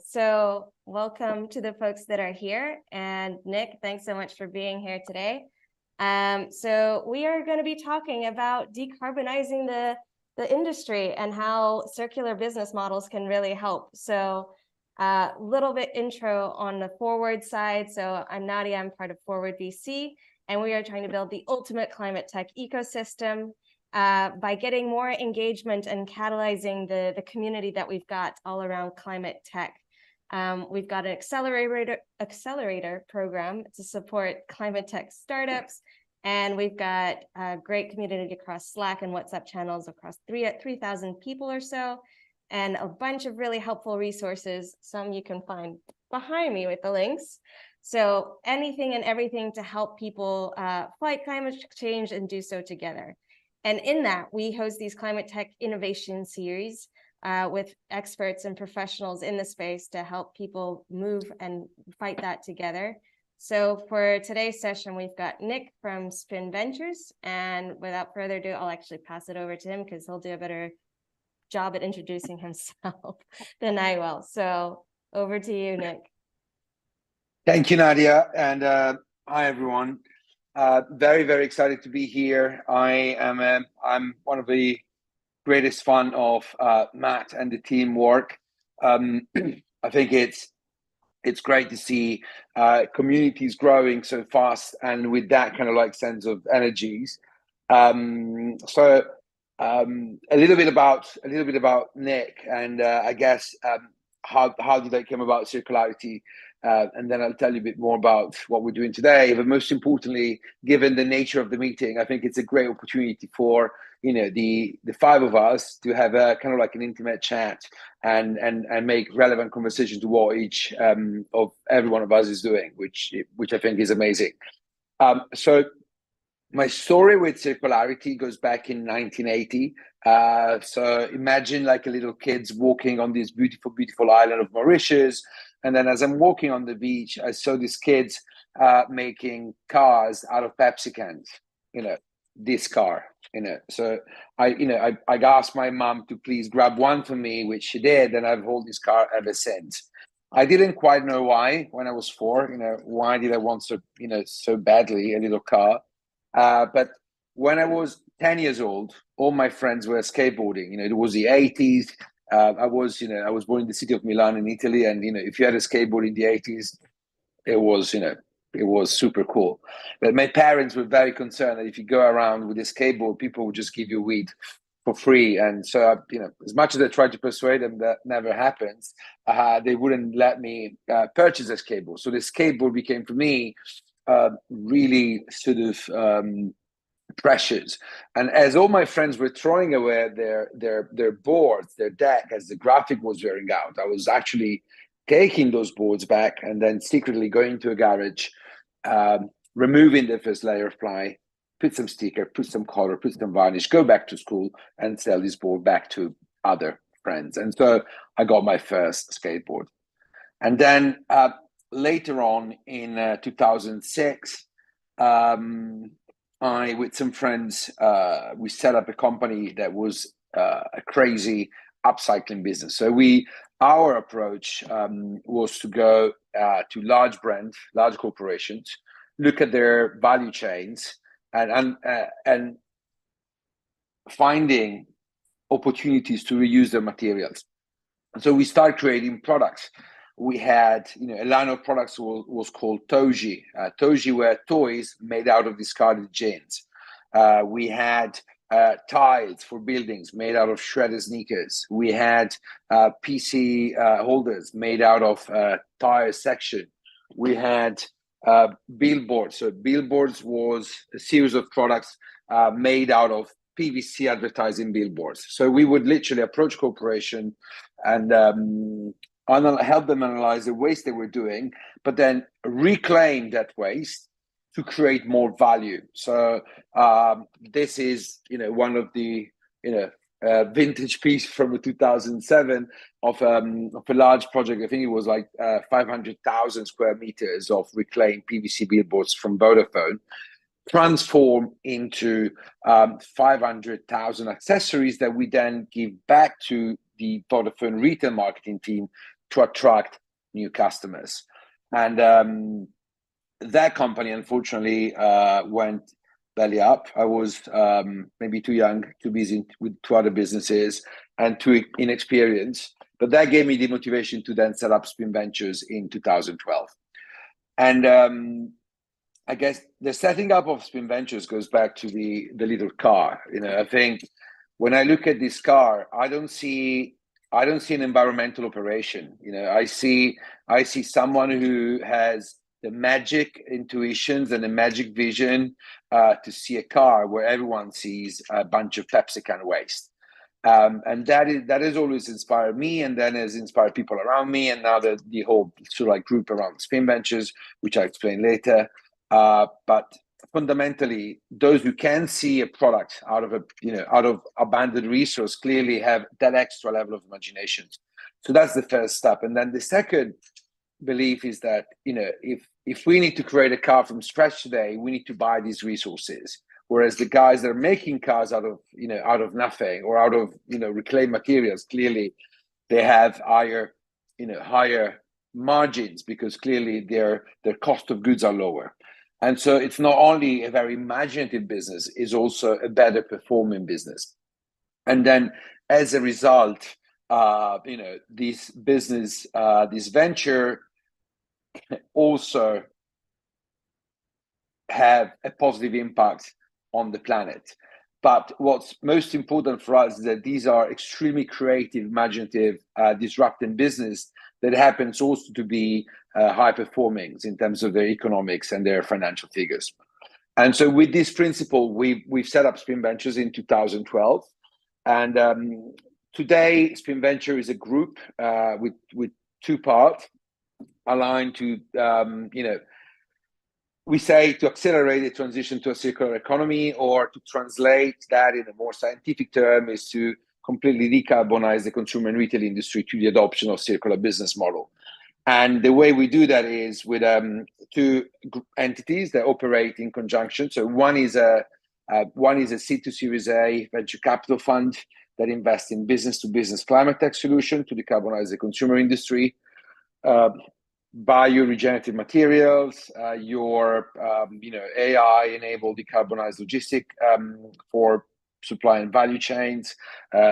So welcome to the folks that are here. And Nick, thanks so much for being here today. So we are going to be talking about decarbonizing the industry and how circular business models can really help. So a little bit intro on the Forward side. So I'm Nadia, I'm part of Forward VC, and we are trying to build the ultimate climate tech ecosystem by getting more engagement and catalyzing the community that we've got all around climate tech. We've got an accelerator program to support climate tech startups, and we've got a great community across Slack and WhatsApp channels across 3,000 people or so, and a bunch of really helpful resources. Some you can find behind me with the links. So anything and everything to help people fight climate change and do so together. And in that, we host these climate tech innovation series with experts and professionals in the space to help people move and fight that together. So for today's session, we've got Nick from Spin Ventures. And without further ado, I'll actually pass it over to him because he'll do a better job at introducing himself than I will. So over to you, Nick. Thank you, Nadia. And hi, everyone. Very, very excited to be here. I'm one of the greatest fan of Matt and the team work. I think it's great to see communities growing so fast and with that kind of like sense of energies. So a little bit about Nick and I guess how did I come about circularity. And then I'll tell you a bit more about what we're doing today. But most importantly, given the nature of the meeting, I think it's a great opportunity for the five of us to have a kind of like an intimate chat and make relevant conversation to what each of every one of us is doing, which I think is amazing. So my story with circularity goes back in 1980. So imagine like a little kids walking on this beautiful, beautiful island of Mauritius. And then as I'm walking on the beach, I saw these kids making cars out of Pepsi cans, this car, So I asked my mom to please grab one for me, which she did. And I've held this car ever since. I didn't quite know why when I was 4, why did I want so badly a little car? But when I was 10 years old, all my friends were skateboarding. It was the 80s. I was born in the city of Milan in Italy, and if you had a skateboard in the 80s, it was super cool. But my parents were very concerned that if you go around with a skateboard, people would just give you weed for free. And so, as much as I tried to persuade them that never happens, they wouldn't let me purchase a skateboard. So the skateboard became for me really sort of precious. And as all my friends were throwing away their boards, their deck, as the graphic was wearing out, I was actually taking those boards back and then secretly going to a garage, removing the first layer of ply, put some sticker, put some color, put some varnish, go back to school and sell this board back to other friends. And so I got my first skateboard. And then later on in 2006, I, with some friends, we set up a company that was a crazy upcycling business. So our approach was to go to large brands, large corporations, look at their value chains, and finding opportunities to reuse their materials. And so we start creating products. We had, a line of products was called Toji. Toji were toys made out of discarded jeans. We had tiles for buildings made out of shredded sneakers. We had PC holders made out of tire section. We had billboards. So billboards was a series of products made out of PVC advertising billboards. So we would literally approach corporation and help them analyze the waste they were doing, but then reclaim that waste to create more value. So this is, one of the, vintage piece from 2007 of a large project. I think it was like 500,000 square meters of reclaimed PVC billboards from Vodafone, transform into 500,000 accessories that we then give back to the Vodafone retail marketing team to attract new customers. And that company, unfortunately, went belly up. I was maybe too young, too busy with two other businesses, and too inexperienced. But that gave me the motivation to then set up Spin Ventures in 2012. And I guess the setting up of Spin Ventures goes back to the little car. I think when I look at this car, I don't see an environmental operation. I see someone who has the magic intuitions and the magic vision to see a car where everyone sees a bunch of Pepsi can waste. And that has always inspired me, and then has inspired people around me, and now the whole sort of like group around Spin Ventures, which I'll explain later. But fundamentally, those who can see a product out of abandoned resource clearly have that extra level of imagination. So that's the first step. And then the second belief is that if we need to create a car from scratch today, we need to buy these resources. Whereas the guys that are making cars out of nothing or out of reclaimed materials, clearly they have higher margins, because clearly their cost of goods are lower. And so it's not only a very imaginative business, it's also a better performing business. And then as a result, this business, this venture also have a positive impact on the planet. But what's most important for us is that these are extremely creative, imaginative, disrupting business that happens also to be high performing in terms of their economics and their financial figures. And so with this principle, we've set up Spin Ventures in 2012. And today, Spin Venture is a group with two parts aligned to, we say, to accelerate the transition to a circular economy, or to translate that in a more scientific term is to completely decarbonize the consumer and retail industry to the adoption of circular business model. And the way we do that is with two entities that operate in conjunction. So one is a seed to Series A venture capital fund that invests in business-to-business climate tech solution to decarbonize the consumer industry. Regenerative materials, your AI-enabled decarbonized logistic for supply and value chains,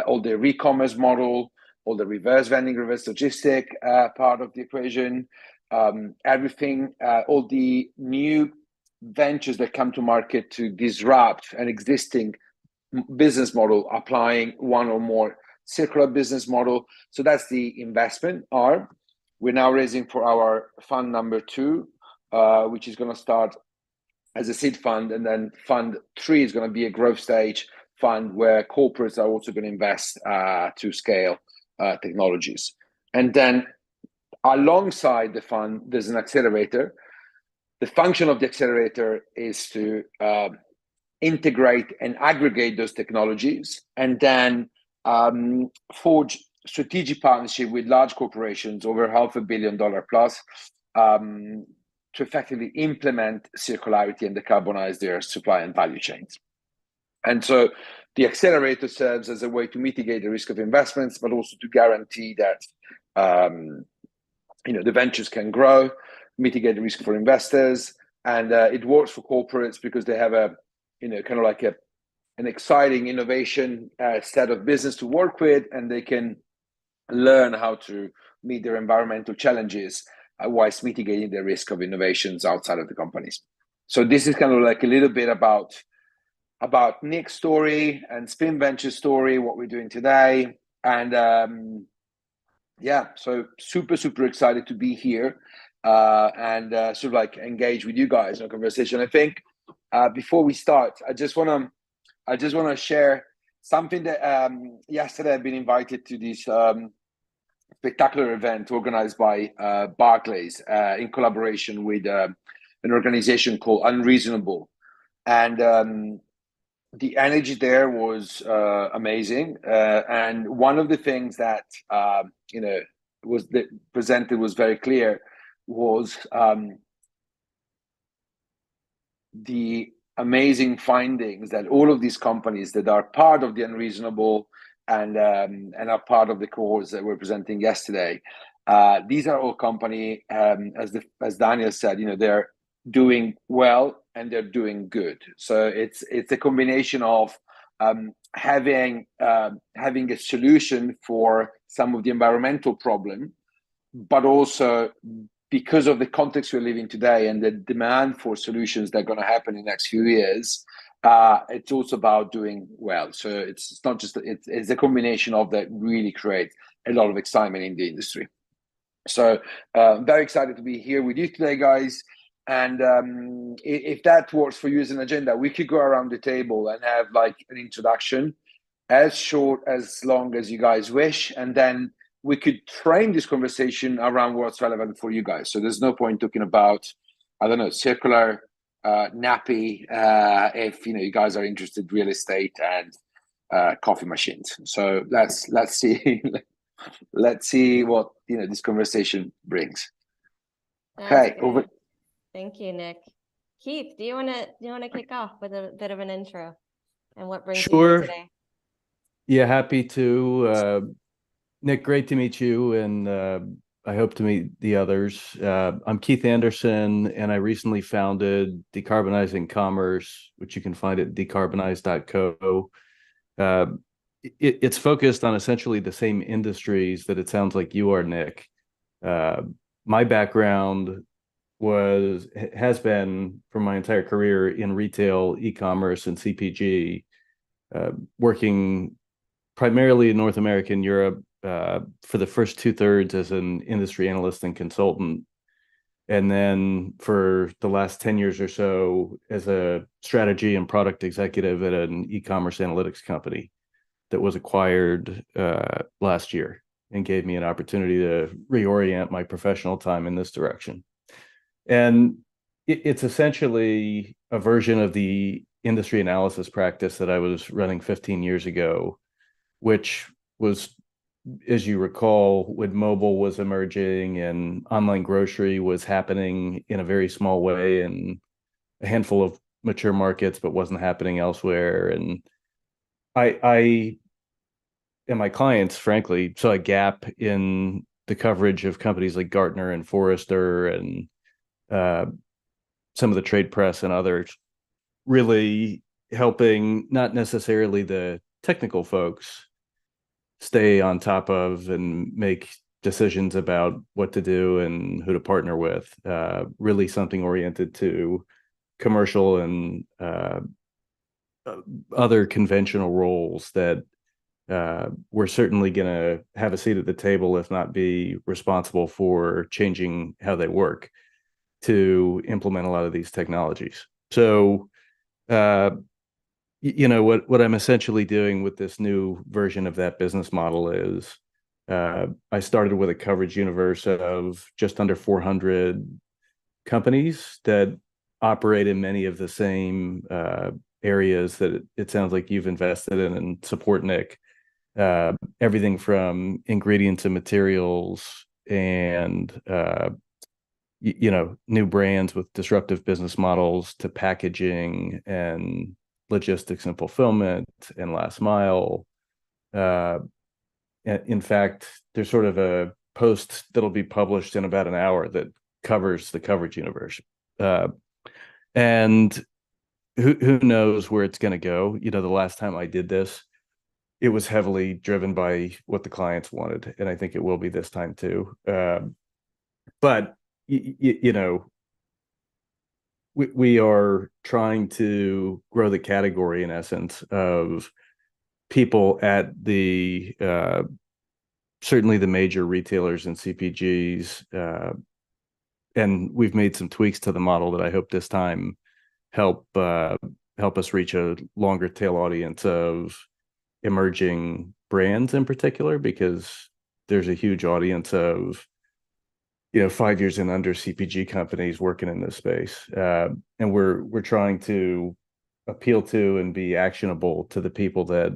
all the e-commerce model, all the reverse vending, reverse logistic part of the equation, everything, all the new ventures that come to market to disrupt an existing business model, applying one or more circular business model. So that's the investment arm. We're now raising for our fund number 2, which is going to start as a seed fund, and then fund 3 is going to be a growth stage fund where corporates are also going to invest to scale technologies. And then alongside the fund, there's an accelerator. The function of the accelerator is to integrate and aggregate those technologies, and then forge strategic partnership with large corporations over $500 million plus to effectively implement circularity and decarbonize their supply and value chains. And so the accelerator serves as a way to mitigate the risk of investments, but also to guarantee that the ventures can grow, mitigate the risk for investors, and it works for corporates because they have a kind of like an exciting innovation set of business to work with, and they can learn how to meet their environmental challenges whilst mitigating the risk of innovations outside of the companies. So this is kind of like a little bit about Nick's story and Spin Venture's story, what we're doing today. And so super excited to be here and sort of like engage with you guys in a conversation. I think before we start, I just want to share something that yesterday I've been invited to this spectacular event organized by Barclays in collaboration with an organization called Unreasonable. And the energy there was amazing. And one of the things that was presented was very clear was the amazing findings that all of these companies that are part of the Unreasonable and are part of the cohorts that we're presenting yesterday These are all company, as Daniel said, they're doing well and they're doing good. So it's a combination of having a solution for some of the environmental problem, but also because of the context we're living today and the demand for solutions that are going to happen in the next few years, it's also about doing well. So it's not just it's a combination of that really create a lot of excitement in the industry. So very excited to be here with you today, guys. And if that works for you as an agenda, we could go around the table and have like an introduction, as short as long as you guys wish, and then we could frame this conversation around what's relevant for you guys. So there's no point talking about, I don't know, circular nappy if you guys are interested in real estate and coffee machines. So let's see. Let's see what this conversation brings. Okay, over. Thank you, Nick. Keith, do you want to kick off with a bit of an intro and what brings you here today? Yeah, happy to. Nick, great to meet you, and I hope to meet the others. I'm Keith Anderson, and I recently founded Decarbonizing Commerce, which you can find at decarbonise.co. It's focused on essentially the same industries that it sounds like you are, Nick. My background has been for my entire career in retail, e-commerce, and CPG, working primarily in North America and Europe for the first 2/3 as an industry analyst and consultant. And then for the last 10 years or so as a strategy and product executive at an e-commerce analytics company that was acquired last year and gave me an opportunity to reorient my professional time in this direction. And it's essentially a version of the industry analysis practice that I was running 15 years ago, which was, as you recall, when mobile was emerging and online grocery was happening in a very small way in a handful of mature markets, but wasn't happening elsewhere. And I and my clients, frankly, saw a gap in the coverage of companies like Gartner and Forrester and some of the trade press and others, really helping not necessarily the technical folks stay on top of and make decisions about what to do and who to partner with, really something oriented to commercial and other conventional roles that we're certainly going to have a seat at the table, if not be responsible for changing how they work to implement a lot of these technologies. So, what I'm essentially doing with this new version of that business model is I started with a coverage universe of just under 400 companies that operate in many of the same areas that it sounds like you've invested in and support, Nick. Everything from ingredients and materials and new brands with disruptive business models to packaging and logistics and fulfillment and last mile. In fact, there's sort of a post that'll be published in about an hour that covers the coverage universe. And who knows where it's going to go? The last time I did this, it was heavily driven by what the clients wanted, and I think it will be this time too. But we are trying to grow the category, in essence, of people at the certainly the major retailers and CPGs, and we've made some tweaks to the model that I hope this time help us reach a longer tail audience of emerging brands in particular, because there's a huge audience of 5 years and under CPG companies working in this space, and we're trying to appeal to and be actionable to the people that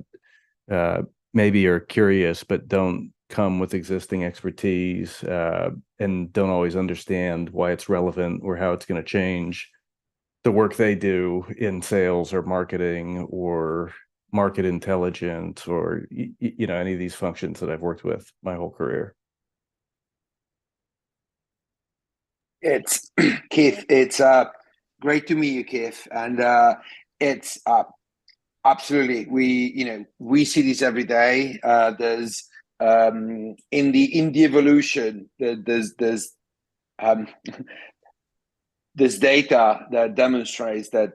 maybe are curious but don't come with existing expertise and don't always understand why it's relevant or how it's going to change the work they do in sales or marketing or market intelligence or any of these functions that I've worked with my whole career. It's Keith. It's great to meet you, Keith. And it's absolutely, we see this every day. There's in the evolution, there's um, there's data that demonstrates that,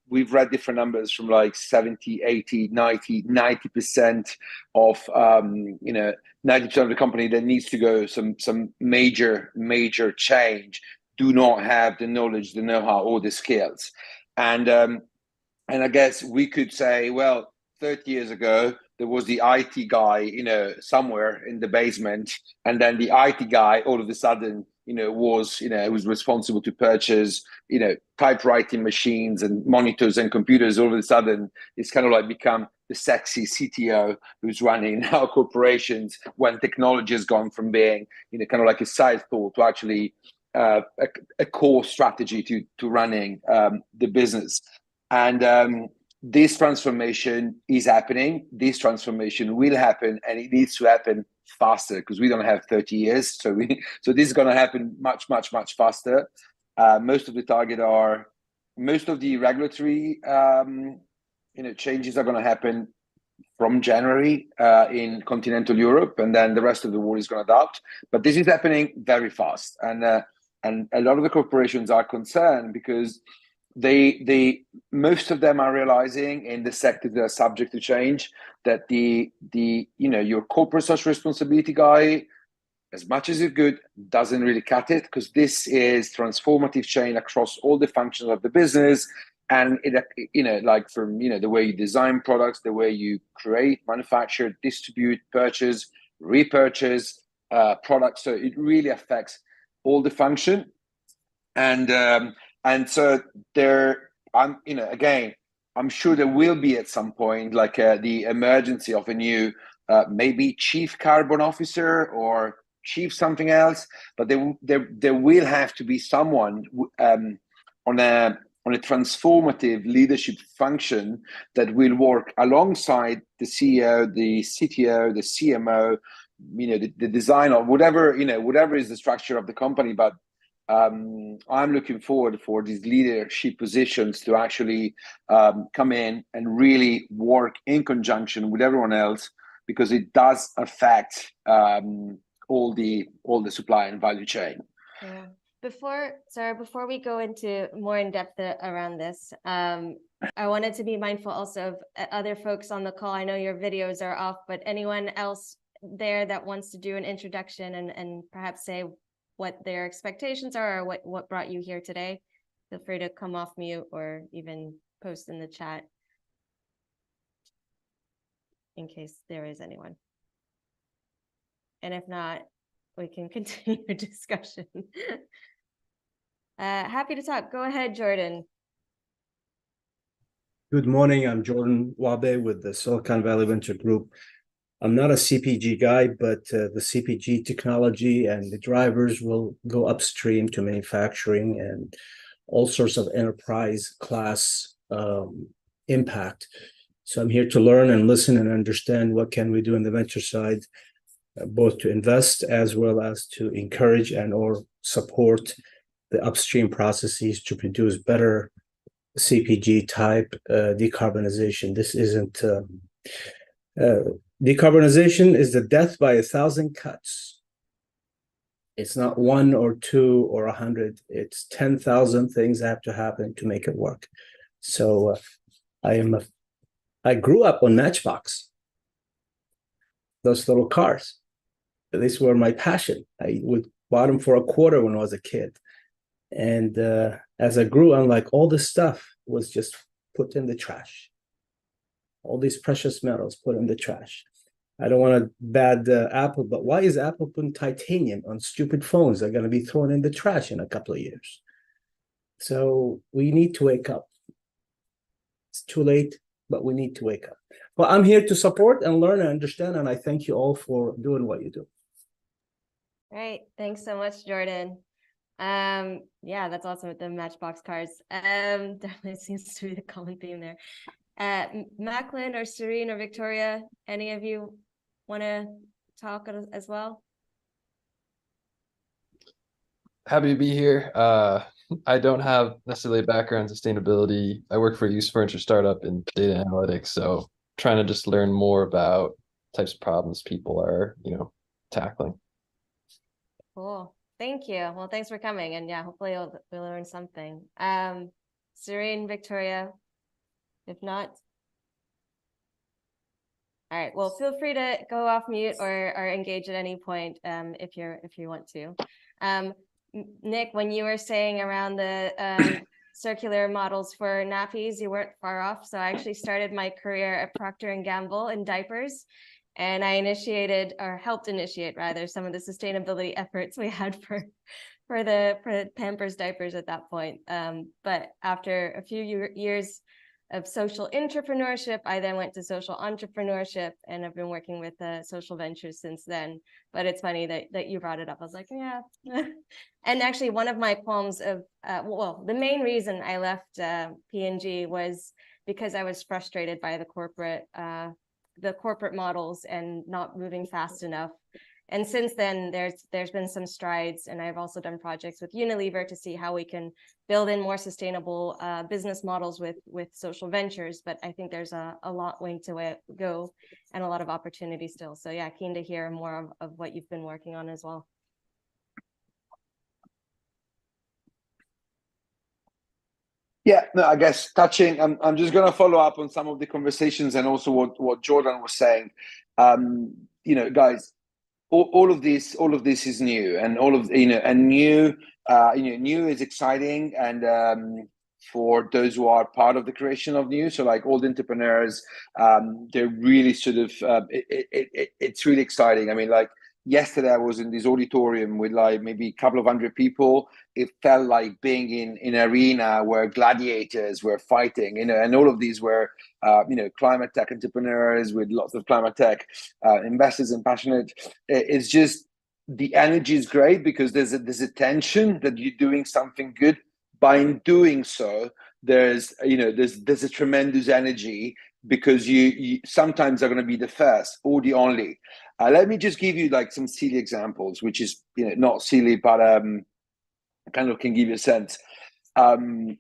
we've read different numbers from like 70, 80, 90% of 90% of the company that needs to go some major change do not have the knowledge, the know-how, or the skills. And I guess we could say, well, 30 years ago, there was the IT guy, somewhere in the basement. And then the IT guy, all of a sudden, was responsible to purchase, typewriting machines and monitors and computers. All of a sudden, it's kind of like become the sexy CTO who's running our corporations, when technology has gone from being, kind of like a side thought to actually a core strategy to running the business. And this transformation is happening. This transformation will happen, and it needs to happen faster, because we don't have 30 years. So this is going to happen much faster. Most of the regulatory changes are going to happen from January in continental Europe, and then the rest of the world is going to adopt. But this is happening very fast, and a lot of the corporations are concerned because they most of them are realizing, in the sector that are subject to change, that your corporate social responsibility guy, as much as it's good, doesn't really cut it, because this is transformative change across all the functions of the business. And like from the way you design products, the way you create, manufacture, distribute, purchase, repurchase products. So it really affects all the function. And so I'm sure there will be at some point like the emergency of a new maybe chief carbon officer or chief something else, but there will have to be someone on a transformative leadership function that will work alongside the CEO, the CTO, the CMO, the designer, whatever is the structure of the company. But I'm looking forward for these leadership positions to actually come in and really work in conjunction with everyone else, because it does affect all the supply and value chain. Yeah. Before we go into more in depth around this, I wanted to be mindful also of other folks on the call. I know your videos are off, but anyone else there that wants to do an introduction and perhaps say what their expectations are, or what brought you here today, feel free to come off mute or even post in the chat in case there is anyone. And if not, we can continue the discussion. Happy to talk. Go ahead, Jordan. Good morning. I'm Jordan Wabe with the Silicon Valley Venture Group. I'm not a CPG guy, but the CPG technology and the drivers will go upstream to manufacturing and all sorts of enterprise class impact. So I'm here to learn and listen and understand what can we do in the venture side, both to invest as well as to encourage and or support the upstream processes to produce better CPG type decarbonization. This isn't decarbonization is the death by 1,000 cuts. It's not 1 or 2 or 100. It's 10,000 things have to happen to make it work. So I grew up on Matchbox. Those little cars. These were my passion. I would buy them for $0.25 when I was a kid. And as I grew, I'm like, all this stuff was just put in the trash. All these precious metals put in the trash. I don't want to bad Apple, but why is Apple putting titanium on stupid phones that are going to be thrown in the trash in a couple of years? So we need to wake up. It's too late, but we need to wake up. Well, I'm here to support and learn and understand, and I thank you all for doing what you do. All right. Thanks so much, Jordan. Yeah, that's awesome with the Matchbox cars. Definitely seems to be the common theme there. Macklin or Serene or Victoria, any of you want to talk as well? Happy to be here. I don't have necessarily a background in sustainability. I work for a used furniture startup in data analytics, so trying to just learn more about types of problems people are, tackling. Cool. Thank you. Well, thanks for coming. And yeah, hopefully we'll learn something. Serene, Victoria, if not. All right. Well, feel free to go off mute or engage at any point if you want to. Nick, when you were saying around the circular models for nappies, you weren't far off. So I actually started my career at Procter & Gamble in diapers. And I initiated, or helped initiate rather, some of the sustainability efforts we had for the Pampers diapers at that point. But after a few years of social entrepreneurship, I then went to social entrepreneurship, and I've been working with social ventures since then. But it's funny that you brought it up. I was like, yeah. And actually, one of my qualms of, well, the main reason I left P&G was because I was frustrated by the corporate models and not moving fast enough. And since then, there's been some strides, and I've also done projects with Unilever to see how we can build in more sustainable business models with social ventures. But I think there's a long way to go and a lot of opportunity still. So yeah, keen to hear more of what you've been working on as well. Yeah, no, I guess touching, I'm just going to follow up on some of the conversations and also what Jordan was saying. Guys, all of this is new, and new is exciting, and for those who are part of the creation of new, so like all the entrepreneurs, they're really sort of it's really exciting. I mean, like yesterday I was in this auditorium with like maybe a couple of hundred people. It felt like being in an arena where gladiators were fighting, and all of these were climate tech entrepreneurs with lots of climate tech investors and passionate. It's just the energy is great because there's a tension that you're doing something good. By in doing so, there's a tremendous energy because you sometimes are going to be the first or the only. Let me just give you like some silly examples, which is not silly, but kind of can give you a sense. One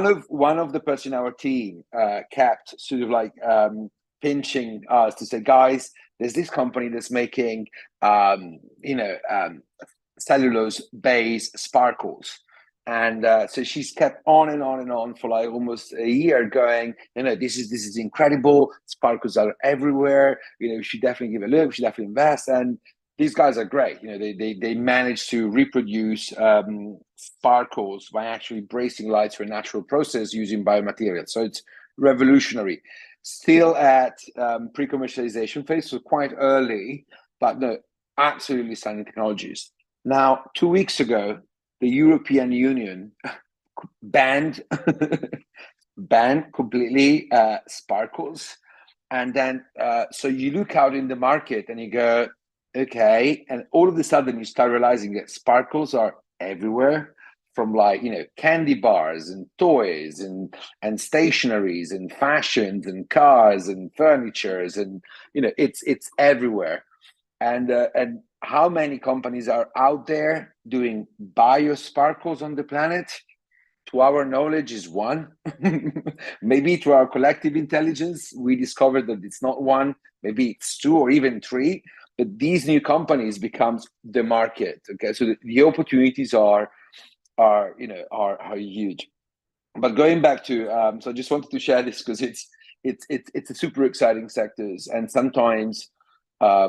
of the person in our team kept sort of like pinching us to say, guys, there's this company that's making cellulose-based sparkles. And so she's kept on and on and on for like almost a year going, this is incredible. Sparkles are everywhere. We should definitely give a look. We should definitely invest. And these guys are great. They manage to reproduce sparkles by actually bracing lights for a natural process using biomaterials. So it's revolutionary. Still at pre-commercialization phase, so quite early, but no, absolutely stunning technologies. Now, 2 weeks ago, the European Union banned completely sparkles. And then, so you look out in the market and you go, okay. And all of a sudden you start realizing that sparkles are everywhere, from like, candy bars and toys and stationaries and fashions and cars and furnitures. And, it's everywhere. And how many companies are out there doing biosparkles on the planet? To our knowledge is one. Maybe to our collective intelligence, we discovered that it's not one, maybe it's two or even three, but these new companies becomes the market. Okay, so the opportunities are huge. But going back to, so I just wanted to share this because it's a super exciting sectors, and sometimes a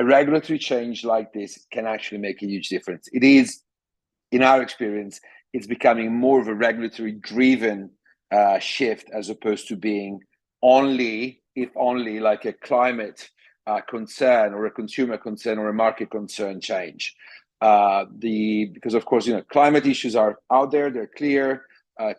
regulatory change like this can actually make a huge difference. It is, in our experience, it's becoming more of a regulatory driven shift as opposed to being only like a climate concern or a consumer concern or a market concern change. Because of course, climate issues are out there, they're clear.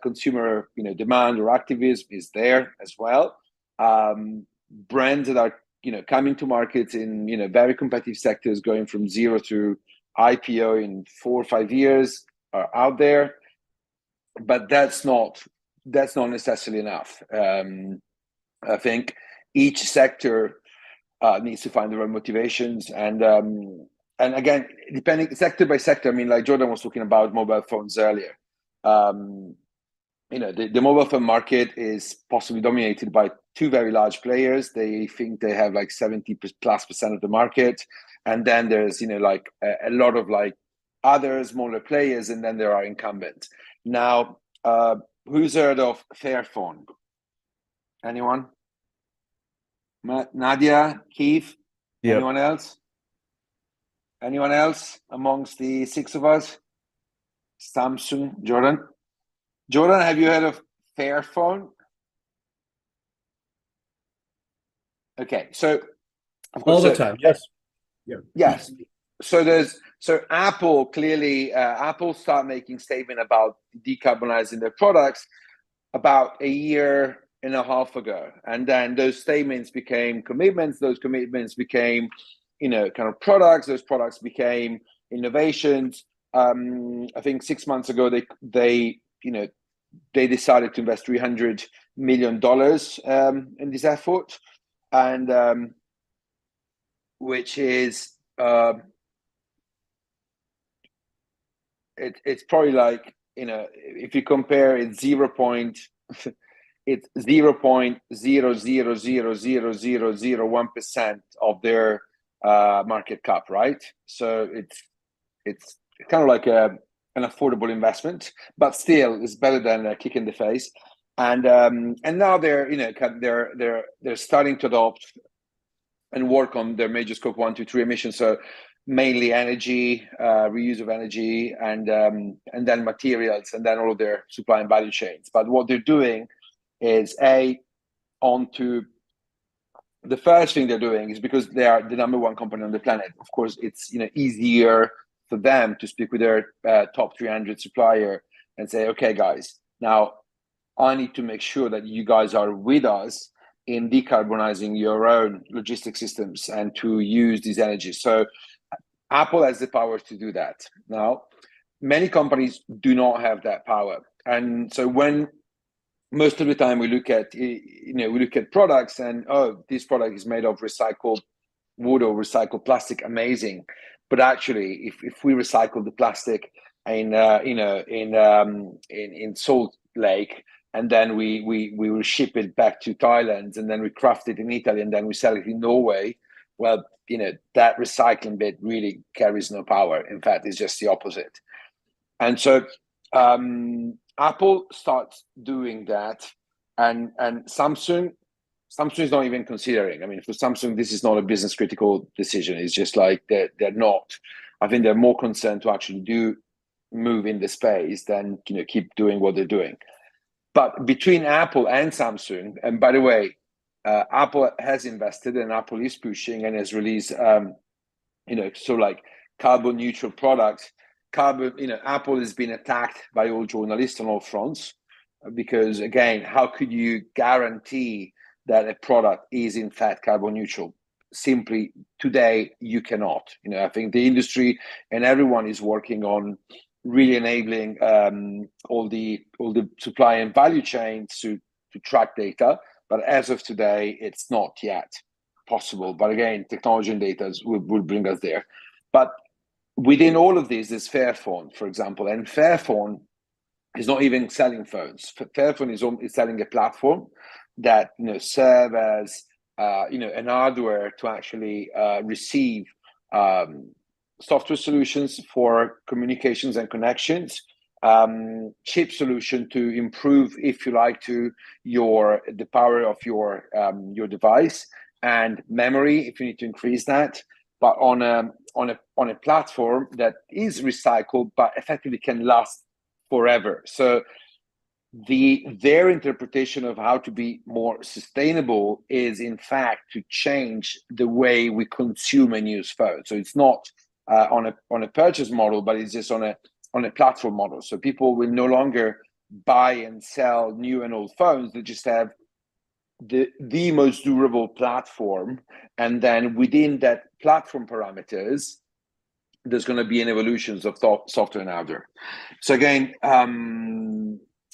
Consumer, demand or activism is there as well. Brands that are, coming to markets in, very competitive sectors, going from zero to IPO in 4 or 5 years are out there, but that's not necessarily enough. I think each sector needs to find their own motivations, and and again, depending sector by sector, I mean, like Jordan was talking about mobile phones earlier. The mobile phone market is possibly dominated by two very large players. They think they have like 70+% of the market. And then there's, like a lot of like other smaller players, and then there are incumbents. Now, who's heard of Fairphone? Anyone? Nadia, Keith, Yep. Anyone else? Anyone else amongst the six of us? Samsung, Jordan? Jordan, have you heard of Fairphone? Okay, so of course, All the time, yes. Yeah. Yes. So Apple clearly Apple started making statement about decarbonizing their products about a year and a half ago, and then those statements became commitments. Those commitments became, kind of products. Those products became innovations. I think 6 months ago they decided to invest $300 million in this effort, and which is it's probably like, if you compare it, it's 0.0000001% of their market cap, right? So it's kind of like an affordable investment, but still it's better than a kick in the face. And now they're starting to adopt and work on their major scope 1, 2, 3 emissions. So mainly energy, reuse of energy, and then materials, and then all of their supply and value chains. But what they're doing is the first thing they're doing is, because they are the number one company on the planet. Of course, it's easier for them to speak with their top 300 supplier and say, okay, guys, now I need to make sure that you guys are with us in decarbonizing your own logistic systems and to use these energies. So Apple has the power to do that. Now, many companies do not have that power. And so when most of the time we look at products and, oh, this product is made of recycled wood or recycled plastic, amazing. But actually, if we recycle the plastic in Salt Lake, and then we will ship it back to Thailand, and then we craft it in Italy, and then we sell it in Norway, well, that recycling bit really carries no power. In fact, it's just the opposite. And so Apple starts doing that, and Samsung is not even considering. I mean, for Samsung, this is not a business critical decision. It's just like they're not. I think they're more concerned to actually move in the space than keep doing what they're doing. But between Apple and Samsung, and by the way, Apple has invested, and Apple is pushing and has released, like carbon neutral products. Apple has been attacked by all journalists on all fronts, because again, how could you guarantee that a product is in fact carbon neutral? Simply today, you cannot. I think the industry and everyone is working on really enabling all the supply and value chains to track data. But as of today, it's not yet possible. But again, technology and data will bring us there. But within all of this, there's Fairphone, for example. And Fairphone is not even selling phones. Fairphone is selling a platform that serve as an hardware to actually receive software solutions for communications and connections, chip solution to improve, if you like, to the power of your device, and memory if you need to increase that, but on a platform that is recycled but effectively can last forever. So their interpretation of how to be more sustainable is in fact to change the way we consume and use phones. So it's not on a purchase model, but it's just on a platform model. So people will no longer buy and sell new and old phones. They just have the most durable platform, and then within that platform parameters, there's going to be an evolutions of software and hardware. So again,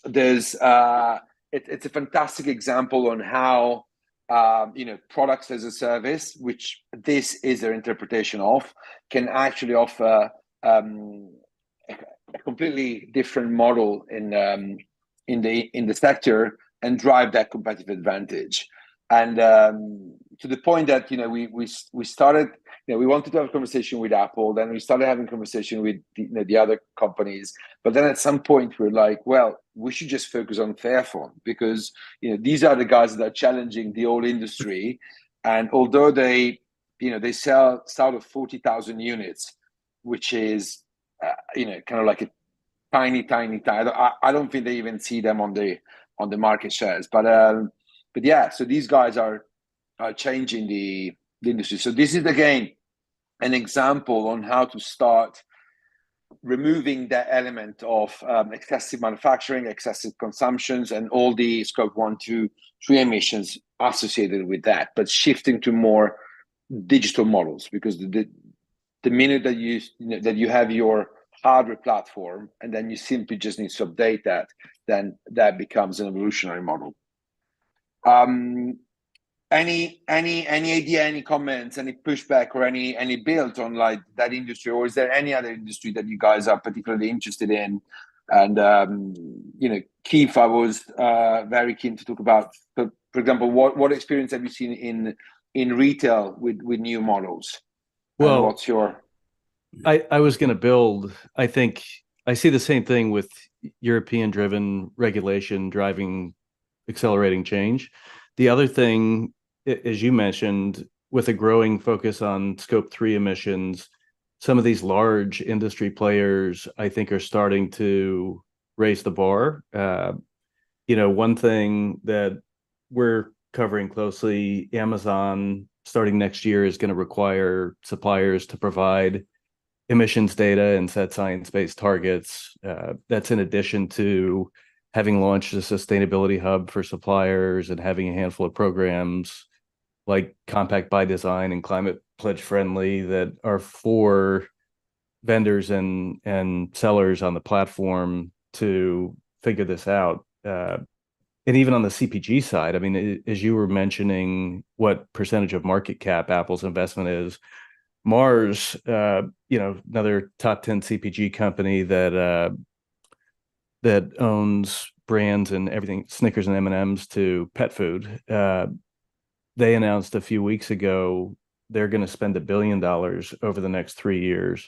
it's a fantastic example on how products as a service, which this is their interpretation of, can actually offer a completely different model in the sector and drive that competitive advantage. And to the point that we started, we wanted to have a conversation with Apple, then we started having conversation with the other companies, but then at some point we're like, well, we should just focus on Fairphone, because these are the guys that are challenging the whole industry, and although they sell south of 40,000 units, which is kind of like a tiny. I don't think they even see them on the market shares, but yeah. So these guys are changing the industry. So this is again an example on how to start removing that element of excessive manufacturing, excessive consumptions, and all the scope 1, 2, 3 emissions associated with that, but shifting to more digital models, because the minute that you have your hardware platform and then you simply just need to update that, then that becomes an evolutionary model. Any idea, any comments, any pushback, or any build on like that industry, or is there any other industry that you guys are particularly interested in? And Keith, I was very keen to talk about, for example, what experience have you seen in retail with new models? Well, and what's your? I was going to build. I think I see the same thing with European-driven regulation driving accelerating change. The other thing, as you mentioned, with a growing focus on scope 3 emissions, some of these large industry players, I think, are starting to raise the bar. One thing that we're covering closely, Amazon starting next year is going to require suppliers to provide emissions data and set science-based targets. That's in addition to having launched a sustainability hub for suppliers and having a handful of programs like Compact by Design and Climate Pledge Friendly that are for vendors and sellers on the platform to figure this out. And even on the CPG side, I mean, as you were mentioning, what percentage of market cap Apple's investment is, Mars, another top 10 CPG company that owns brands and everything, Snickers and M&Ms to pet food. They announced a few weeks ago they're going to spend $1 billion over the next 3 years,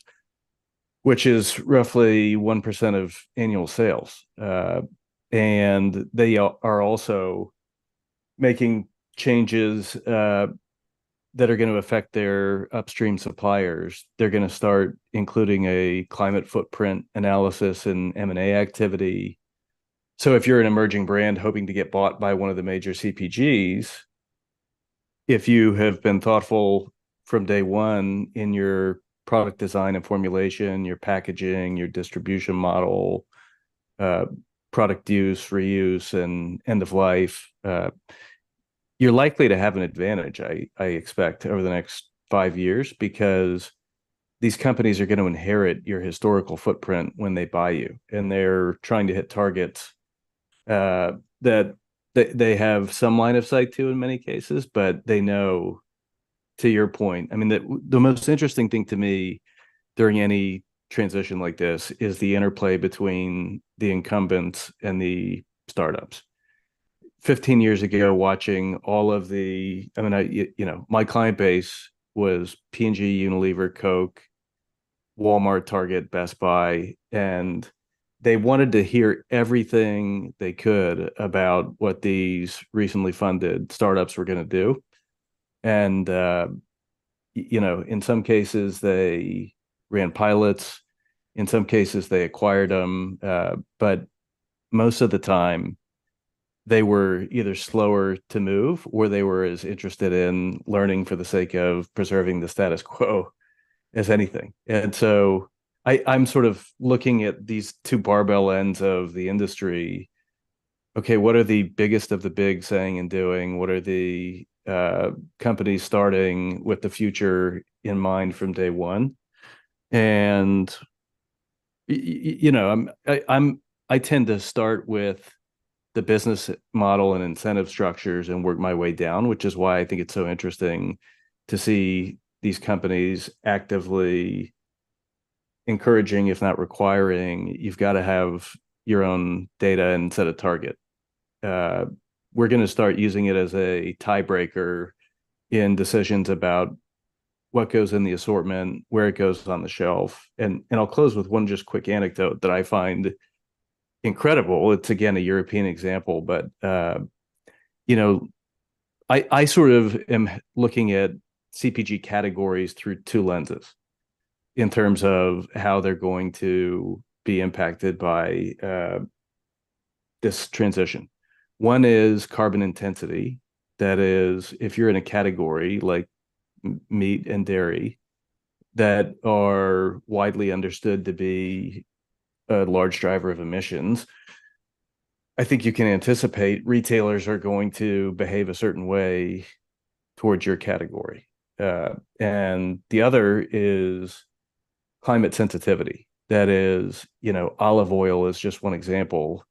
which is roughly 1% of annual sales. And they are also making changes that are going to affect their upstream suppliers. They're going to start including a climate footprint analysis in M&A activity. So if you're an emerging brand hoping to get bought by one of the major CPGs, if you have been thoughtful from day one in your product design and formulation, your packaging, your distribution model, product use, reuse, and end of life, you're likely to have an advantage, I expect, over the next 5 years, because these companies are going to inherit your historical footprint when they buy you, and they're trying to hit targets that they have some line of sight to in many cases, but they know, to your point, I mean, that the most interesting thing to me during any transition like this is the interplay between the incumbents and the startups. 15 years ago, watching all of the, I mean, my client base was P&G, Unilever, Coke, Walmart, Target, Best Buy, and they wanted to hear everything they could about what these recently funded startups were going to do. And, in some cases, they ran pilots. In some cases, they acquired them. But most of the time, they were either slower to move, or they were as interested in learning for the sake of preserving the status quo as anything. And so I'm sort of looking at these two barbell ends of the industry. Okay, what are the biggest of the big saying and doing? What are the companies starting with the future in mind from day one? And I tend to start with the business model and incentive structures and work my way down, which is why I think it's so interesting to see these companies actively encouraging, if not requiring, you've got to have your own data and set a target. We're going to start using it as a tiebreaker in decisions about what goes in the assortment, where it goes on the shelf. And I'll close with one just quick anecdote that I find incredible. It's again a European example, but you know, I sort of am looking at CPG categories through two lenses in terms of how they're going to be impacted by this transition. One is carbon intensity. That is, if you're in a category like meat and dairy that are widely understood to be a large driver of emissions, I think you can anticipate retailers are going to behave a certain way towards your category. And the other is climate sensitivity. That is, olive oil is just one example.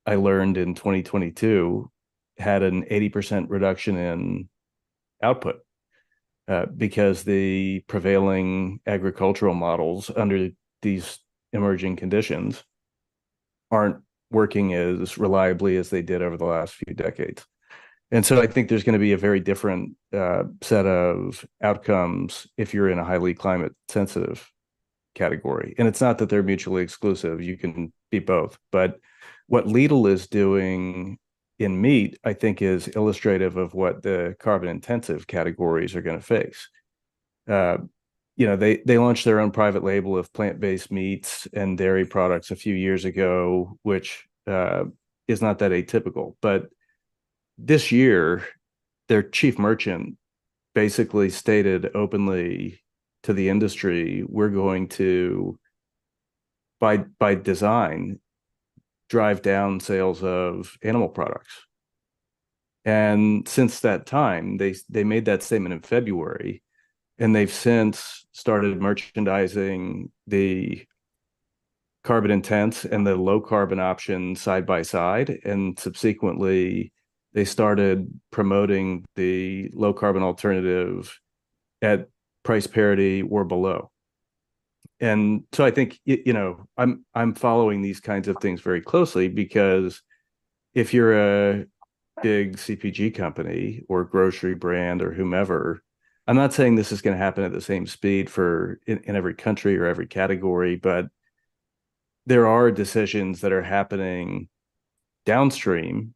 I learned in 2022 had an 80% reduction in output because the prevailing agricultural models under these emerging conditions aren't working as reliably as they did over the last few decades. And so I think there's going to be a very different set of outcomes if you're in a highly climate sensitive category. And it's not that they're mutually exclusive. You can be both. But what Lidl is doing in meat, I think, is illustrative of what the carbon intensive categories are going to face. They launched their own private label of plant-based meats and dairy products a few years ago, which is not that atypical. But this year, their chief merchant basically stated openly to the industry, we're going to, by design, drive down sales of animal products. And since that time, they made that statement in February, and they've since started merchandising the carbon intense and the low carbon option side by side. And subsequently, they started promoting the low carbon alternative at price parity or below. And so I think, I'm following these kinds of things very closely, because if you're a big CPG company or grocery brand or whomever, I'm not saying this is going to happen at the same speed in every country or every category, but there are decisions that are happening downstream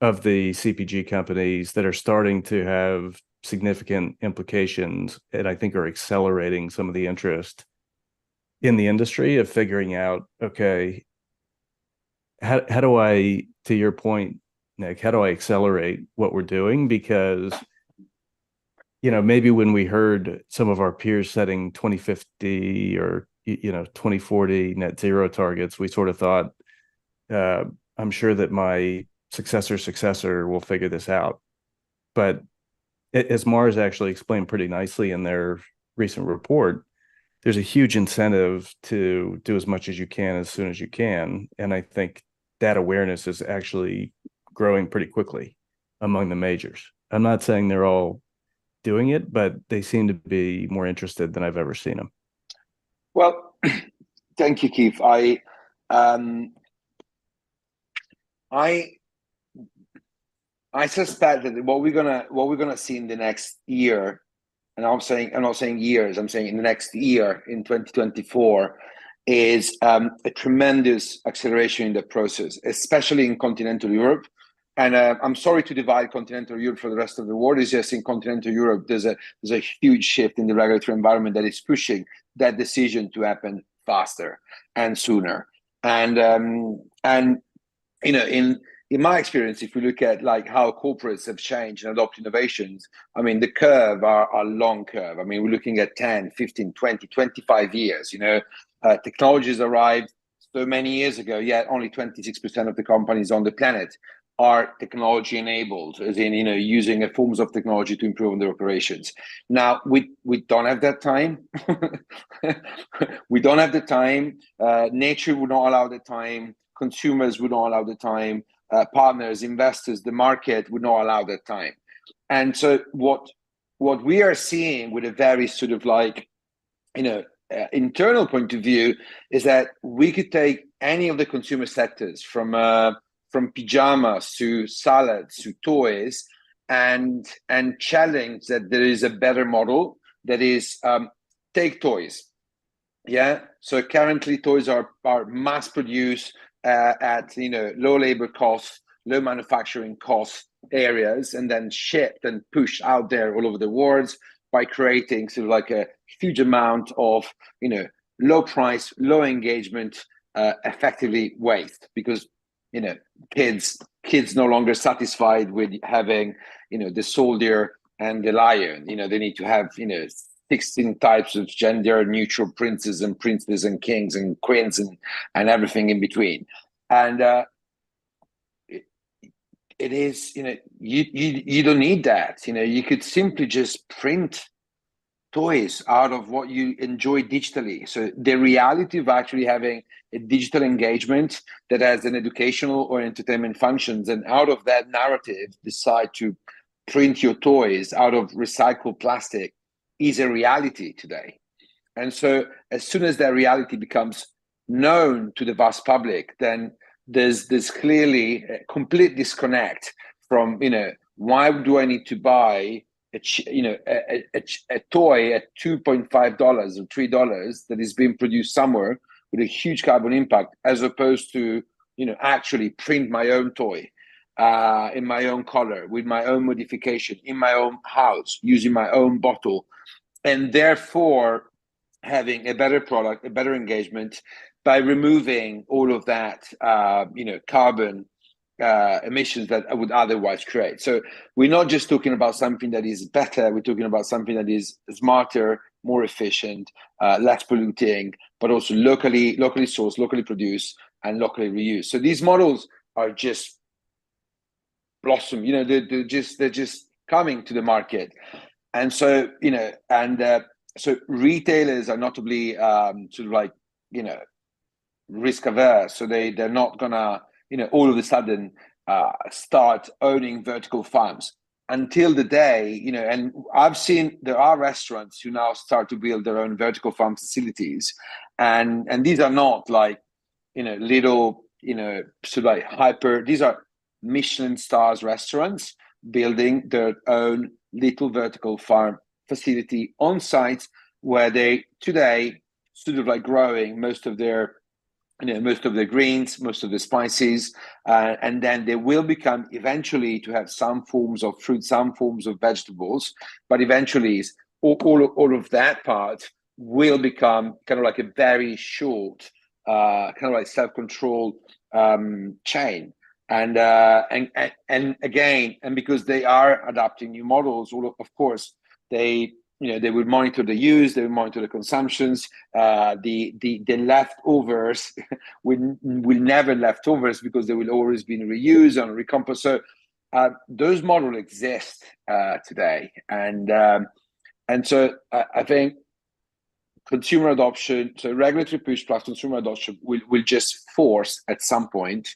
of the CPG companies that are starting to have significant implications, and I think are accelerating some of the interest in the industry of figuring out, okay, how do I, to your point, Nick, how do I accelerate what we're doing? Because, maybe when we heard some of our peers setting 2050 or, 2040 net zero targets, we sort of thought, I'm sure that my successor will figure this out. But as Mars actually explained pretty nicely in their recent report, there's a huge incentive to do as much as you can as soon as you can. And I think that awareness is actually growing pretty quickly among the majors. I'm not saying they're all doing it, but they seem to be more interested than I've ever seen them. Well, thank you, Keith. I suspect that what we're gonna see in the next year, and I'm not saying years, I'm saying in the next year, in 2024, is a tremendous acceleration in the process, especially in continental Europe. And I'm sorry to divide continental Europe from the rest of the world. It's just in continental Europe, there's a huge shift in the regulatory environment that is pushing that decision to happen faster and sooner. And in my experience, if we look at like how corporates have changed and adopt innovations, I mean, the curve are a long curve. I mean, we're looking at 10, 15, 20, 25 years. Technologies arrived so many years ago, yet only 26% of the companies on the planet are technology enabled, as in, using forms of technology to improve on their operations. Now, we don't have that time. We don't have the time. Nature would not allow the time. consumers would not allow the time, partners, investors, the market would not allow that time. And so what we are seeing with a very sort of like, internal point of view is that we could take any of the consumer sectors from pajamas to salads to toys and challenge that there is a better model that is take toys. Yeah. So currently toys are mass produced at low labor costs, low manufacturing cost areas, and then shipped and pushed out there all over the world by creating sort of like a huge amount of low price, low engagement, effectively waste, because kids no longer satisfied with having the soldier and the lion. They need to have 16 types of gender neutral princes and kings and queens and everything in between. And it is, you don't need that. You could simply just print toys out of what you enjoy digitally. So the reality of actually having a digital engagement that has an educational or entertainment functions, and out of that narrative decide to print your toys out of recycled plastic, is a reality today. And so as soon as that reality becomes known to the vast public, then there's clearly a complete disconnect from, why do I need to buy a toy at $2.5 or $3 that is being produced somewhere with a huge carbon impact, as opposed to, actually print my own toy in my own color, with my own modification, in my own house, using my own bottle, and therefore having a better product, a better engagement, by removing all of that, carbon emissions that I would otherwise create. So we're not just talking about something that is better, we're talking about something that is smarter, more efficient, less polluting, but also locally sourced, locally produced, and locally reused. So these models are just blossom, they're just coming to the market. And so, so retailers are notably sort of like, risk averse. So they're not gonna, all of a sudden start owning vertical farms until the day, and I've seen there are restaurants who now start to build their own vertical farm facilities. And these are not like, little, sort of like hyper, these are Michelin stars restaurants building their own little vertical farm facility on site, where they today sort of like growing most of their greens, most of the spices, and then they will become eventually to have some forms of fruit, some forms of vegetables, but eventually all of that part will become kind of like a very short, kind of like self-controlled chain. And again, and because they are adapting new models, of course, they will monitor the use, they will monitor the consumptions. The leftovers will never leftovers, because they will always be reused and recomposed. So those models exist today, and so I think consumer adoption, so regulatory push plus consumer adoption will just force at some point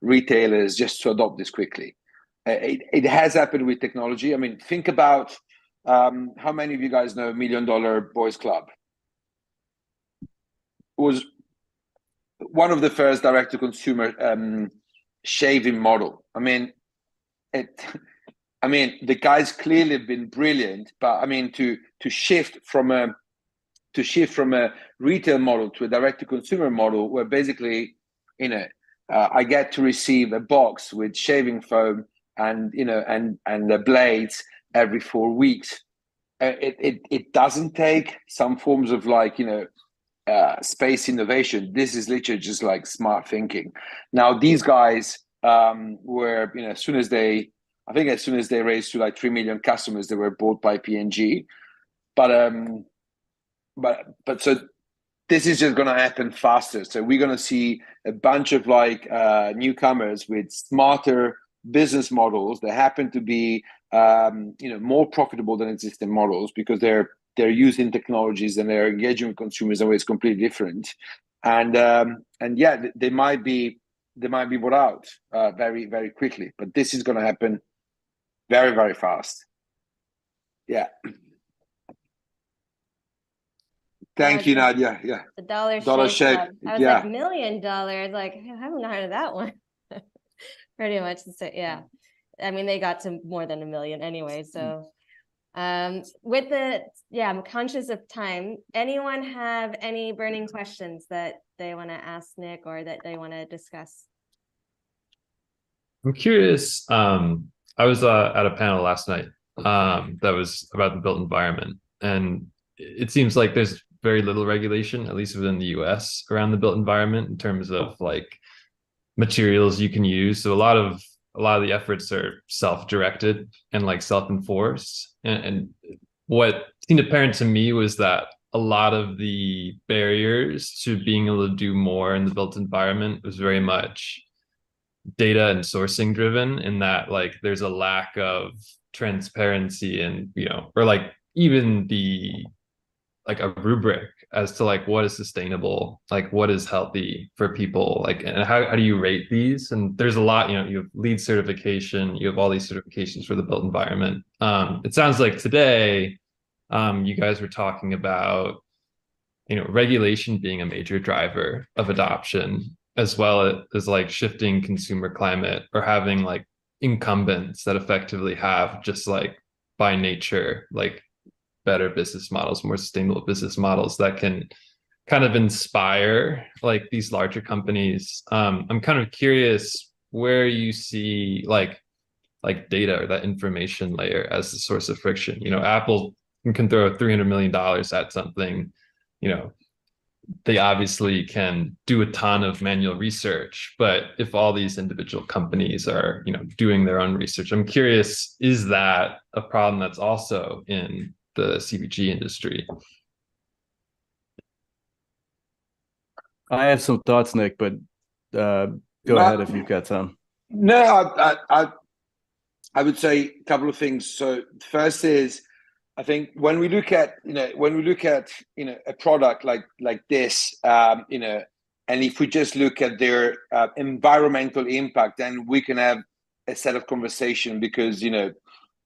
retailers just to adopt this quickly. It has happened with technology. I mean, think about how many of you guys know $1 Million Boys Club? It was one of the first direct-to-consumer shaving model. I mean, the guys clearly have been brilliant, but I mean, to shift from a retail model to a direct-to-consumer model, where basically, I get to receive a box with shaving foam and the blades every 4 weeks. It doesn't take some forms of like space innovation. This is literally just like smart thinking. Now these guys were as soon as they raised to like 3 million customers, they were bought by P&G. But so this is just going to happen faster. So we're going to see a bunch of like newcomers with smarter business models that happen to be more profitable than existing models, because they're using technologies and they're engaging with consumers in ways completely different. And yeah, they might be they might be bought out very, very quickly. But this is going to happen very, very fast. Yeah. Thank you, Nadia. Yeah. The Dollar Dollar Shave Shave. Club. I was Yeah. like, $1 million. Like, I haven't heard of that one. Pretty much. So, yeah. I mean, they got to more than 1 million anyway. So with the, yeah, I'm conscious of time. Anyone have any burning questions that they want to ask Nick or that they want to discuss? I'm curious. I was at a panel last night that was about the built environment, and it seems like there's very little regulation, at least within the US, around the built environment in terms of like materials you can use. So a lot of the efforts are self-directed and like self-enforced. And what seemed apparent to me was that a lot of the barriers to being able to do more in the built environment was very much data and sourcing driven, in that like there's a lack of transparency and, you know, or like even the like a rubric as to like what is sustainable, like what is healthy for people, like, and how do you rate these? And there's a lot, you know, you have LEED certification, you have all these certifications for the built environment. It sounds like today you guys were talking about, you know, regulation being a major driver of adoption, as well as like shifting consumer climate, or having like incumbents that effectively have just like by nature like better business models, more sustainable business models that can kind of inspire like these larger companies. I'm kind of curious where you see like data or that information layer as the source of friction. You know, Apple can throw $300 million at something, you know, they obviously can do a ton of manual research, but if all these individual companies are, you know, doing their own research, I'm curious, is that a problem that's also in the CPG industry? I have some thoughts, Nick, but go ahead if you've got some. No, I would say a couple of things. So first is, I think when we look at a product like this, you know, and if we just look at their environmental impact, then we can have a set of conversation, because, you know,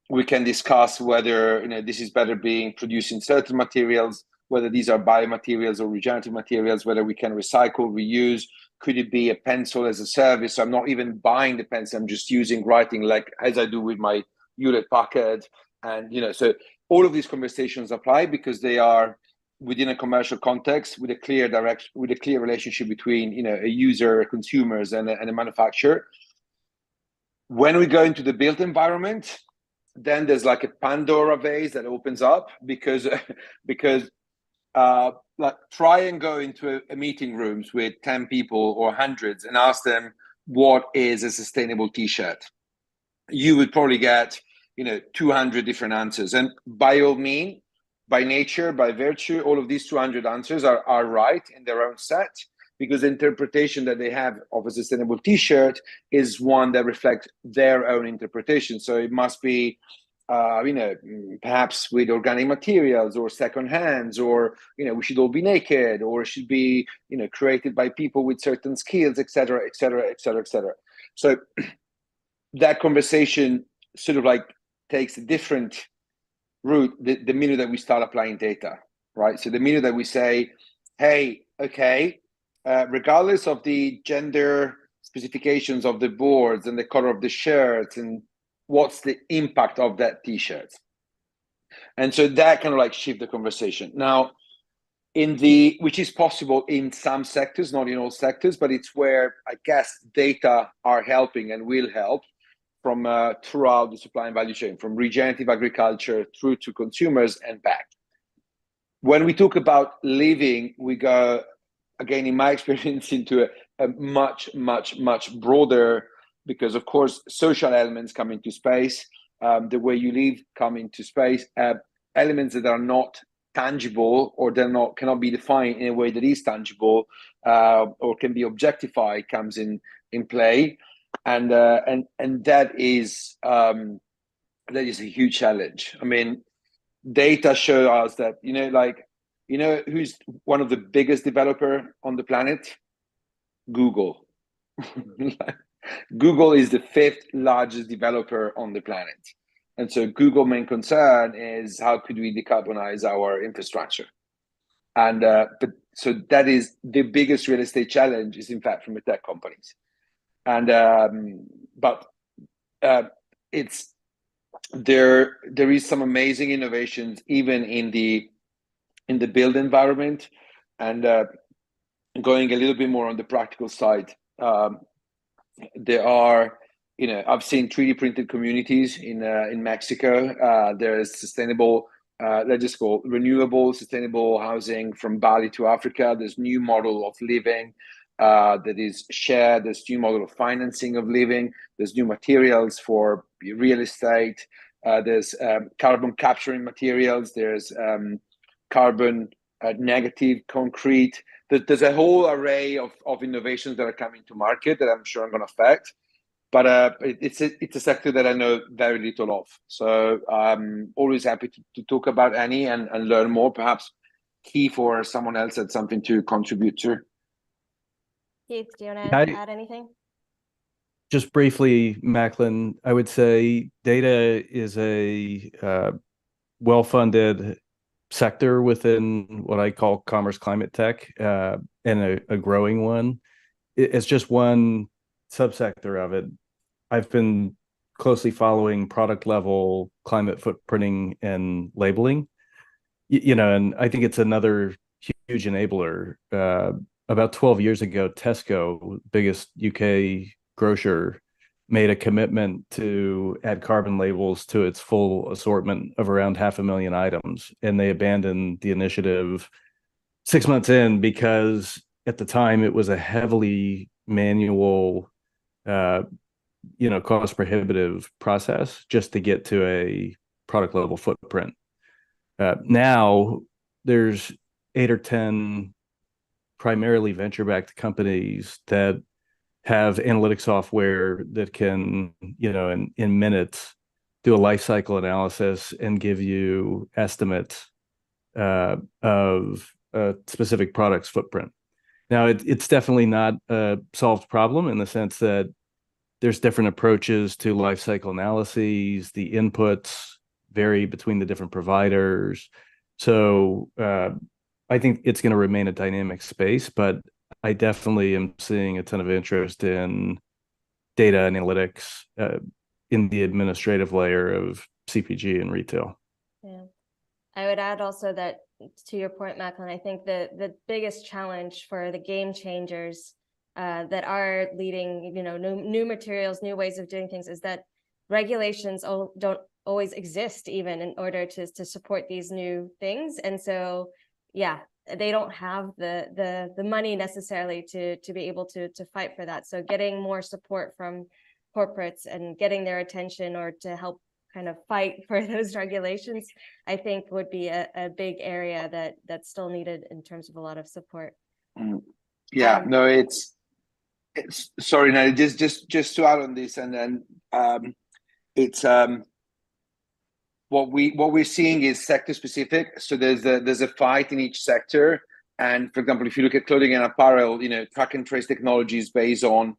we can discuss whether, you know, this is better being produced in certain materials, whether these are biomaterials or regenerative materials, whether we can recycle, reuse. Could it be a pencil as a service? So I'm not even buying the pencil, I'm just writing like as I do with my Hewlett Packard. And, you know, so all of these conversations apply because they are within a commercial context with a clear direction, with a clear relationship between, you know, a user, consumers, and a manufacturer. When we go into the built environment, then there's like a Pandora vase that opens up, because like try and go into a meeting rooms with 10 people or hundreds and ask them what is a sustainable t-shirt. You would probably get, you know, 200 different answers. And by all means, by nature, by virtue, all of these 200 answers are right in their own set, because the interpretation that they have of a sustainable t-shirt is one that reflects their own interpretation. So it must be, you know, perhaps with organic materials or second hands, or, you know, we should all be naked, or it should be, you know, created by people with certain skills, etc., etc., etc., etc. So that conversation sort of like takes a different route the minute that we start applying data, right? So the minute that we say, hey, okay, regardless of the gender specifications of the boards and the color of the shirts, and what's the impact of that t-shirt? And so that kind of like shift the conversation. Now, which is possible in some sectors, not in all sectors, but it's where I guess data are helping and will help from throughout the supply and value chain, from regenerative agriculture through to consumers and back. When we talk about living, we go, again, in my experience, into a much, much, much broader, because of course, social elements come into space, the way you live come into space, elements that are not tangible, or cannot be defined in a way that is tangible, or can be objectified, comes in play. And that is a huge challenge. I mean, data show us that, you know, like, you know, who's one of the biggest developer on the planet? Google, Google is the 5th largest developer on the planet. And so Google's main concern is how could we decarbonize our infrastructure? And but so that is the biggest real estate challenge is in fact from the tech companies. And but it's there is some amazing innovations even in the build environment. And going a little bit more on the practical side, there are, I've seen 3D printed communities in Mexico. There's sustainable, let's just call renewable, sustainable housing from Bali to Africa. There's new model of living that is shared. There's new model of financing of living. There's new materials for real estate. There's carbon capturing materials. There's carbon negative concrete. There's a whole array of innovations that are coming to market that I'm sure I'm going to affect. But it's a sector that I know very little of. So I'm always happy to talk about any and learn more, perhaps key for someone else had something to contribute to. Keith, do you want to add anything? Just briefly, Macklin, I would say data is a well-funded sector within what I call commerce climate tech, and a growing one. It's just one subsector of it. I've been closely following product level climate footprinting and labeling, and I think it's another huge enabler. About 12 years ago, Tesco, biggest UK grocer, made a commitment to add carbon labels to its full assortment of around 500,000 items. And they abandoned the initiative 6 months in because at the time it was a heavily manual, cost prohibitive process just to get to a product level footprint. Now there's 8 or 10 primarily venture-backed companies that have analytic software that can, in minutes, do a life cycle analysis and give you estimates of a specific product's footprint. Now, it's definitely not a solved problem in the sense that there's different approaches to life cycle analyses. The inputs vary between the different providers. So I think it's going to remain a dynamic space, but I definitely am seeing a ton of interest in data analytics in the administrative layer of CPG and retail. Yeah, I would add also that, to your point, Macklin, I think the biggest challenge for the game changers that are leading, new materials, new ways of doing things, is that regulations don't always exist even in order to support these new things. And so, yeah, they don't have the money necessarily to be able to fight for that. So getting more support from corporates and getting their attention or to help kind of fight for those regulations, I think would be a big area that's still needed in terms of a lot of support. Yeah, no, it's sorry, no, just to add on this, and then it's what we're seeing is sector specific. So there's a fight in each sector. And for example, if you look at clothing and apparel, track and trace technologies based on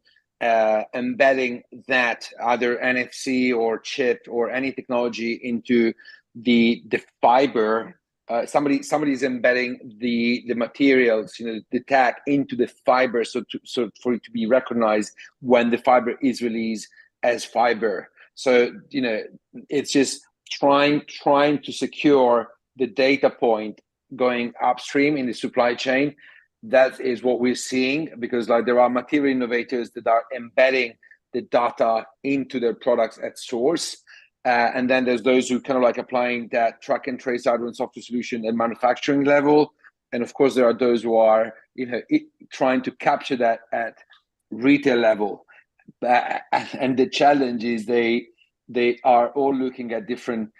embedding that either NFC or chip or any technology into the fiber. Somebody's embedding the materials, the tag into the fiber, so for it to be recognized when the fiber is released as fiber. So it's just trying to secure the data point going upstream in the supply chain. That is what we're seeing, because there are material innovators that are embedding the data into their products at source. And then there's those who kind of applying that track and trace hardware and software solution at manufacturing level. And of course, there are those who are trying to capture that at retail level. And the challenge is they are all looking at different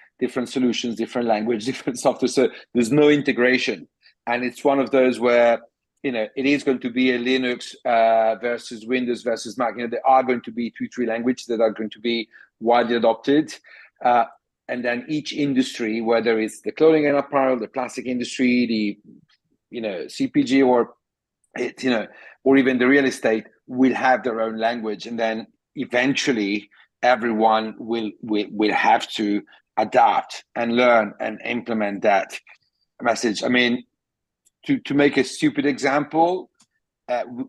solutions, different language, different software. So there's no integration. And it's one of those where, it is going to be a Linux versus Windows versus Mac. There are going to be 2-3 languages that are going to be widely adopted. And then each industry, whether it's the clothing and apparel, the plastic industry, the, CPG, or or even the real estate, will have their own language, and then eventually everyone will have to adapt and learn and implement that message. I mean, to make a stupid example,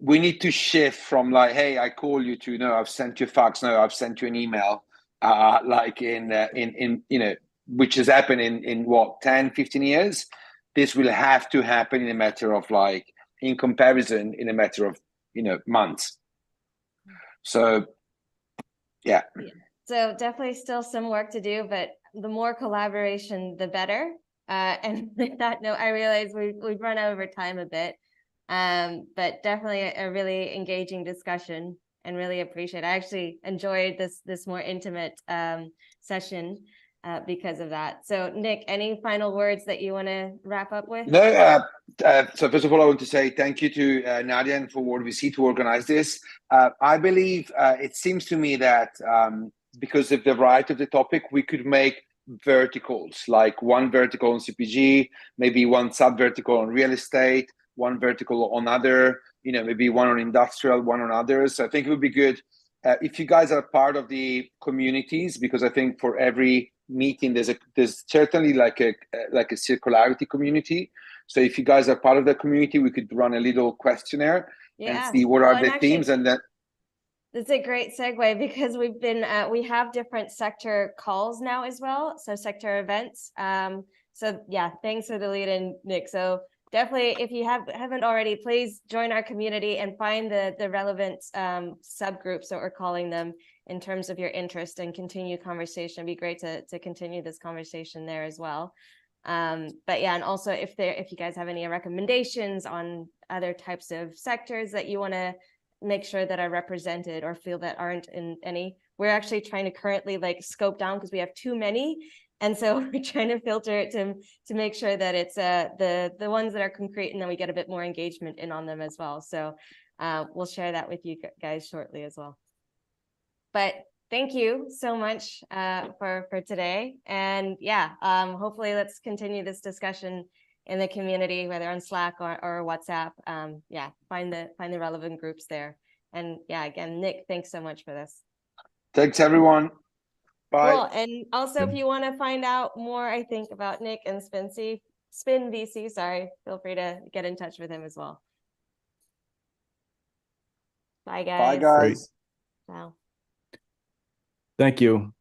we need to shift from like, hey, I call you, to no, I've sent you a fax, no, I've sent you an email, like in you know, which has happened in what, 10, 15 years. This will have to happen in a matter of, like, in comparison, in a matter of, you know, months. So yeah. So definitely still some work to do, but the more collaboration, the better. And with that note, I realize we've run over time a bit, but definitely a really engaging discussion, and really appreciate it. I actually enjoyed this more intimate session because of that. So Nick, any final words that you want to wrap up with? No, so first of all, I want to say thank you to Nadia and for World VC to organize this. I believe it seems to me that because of the variety of the topic, we could make verticals, like one vertical on CPG, maybe one sub vertical on real estate, one vertical on other, you know, maybe one on industrial, one on others. So I think it would be good if you guys are part of the communities, because I think for every meeting there's certainly like a circularity community. So if you guys are part of the community, we could run a little questionnaire and see what are the themes, and then it's a great segue, because we've been we have different sector calls now as well, so sector events. So yeah, thanks for the lead in, Nick. So definitely, if you haven't already, please join our community and find the relevant subgroups that we're calling them in terms of your interest, and continue conversation. It'd be great to continue this conversation there as well. But yeah, and also if you guys have any recommendations on other types of sectors that you want to make sure that are represented, or feel that aren't in any, we're actually trying to currently like scope down, because we have too many. And so we're trying to filter it to make sure that it's the ones that are concrete, and then we get a bit more engagement in on them as well. So we'll share that with you guys shortly as well. But thank you so much for today. And yeah, hopefully let's continue this discussion in the community, whether on Slack or WhatsApp. Yeah, find the relevant groups there. And yeah, again, Nick, thanks so much for this. thanks everyone. Bye. Cool. And also, if you want to find out more, I think, about Nick and Spin VC, sorry, feel free to get in touch with him as well. Bye, guys. Bye, guys. Ciao. Thank you.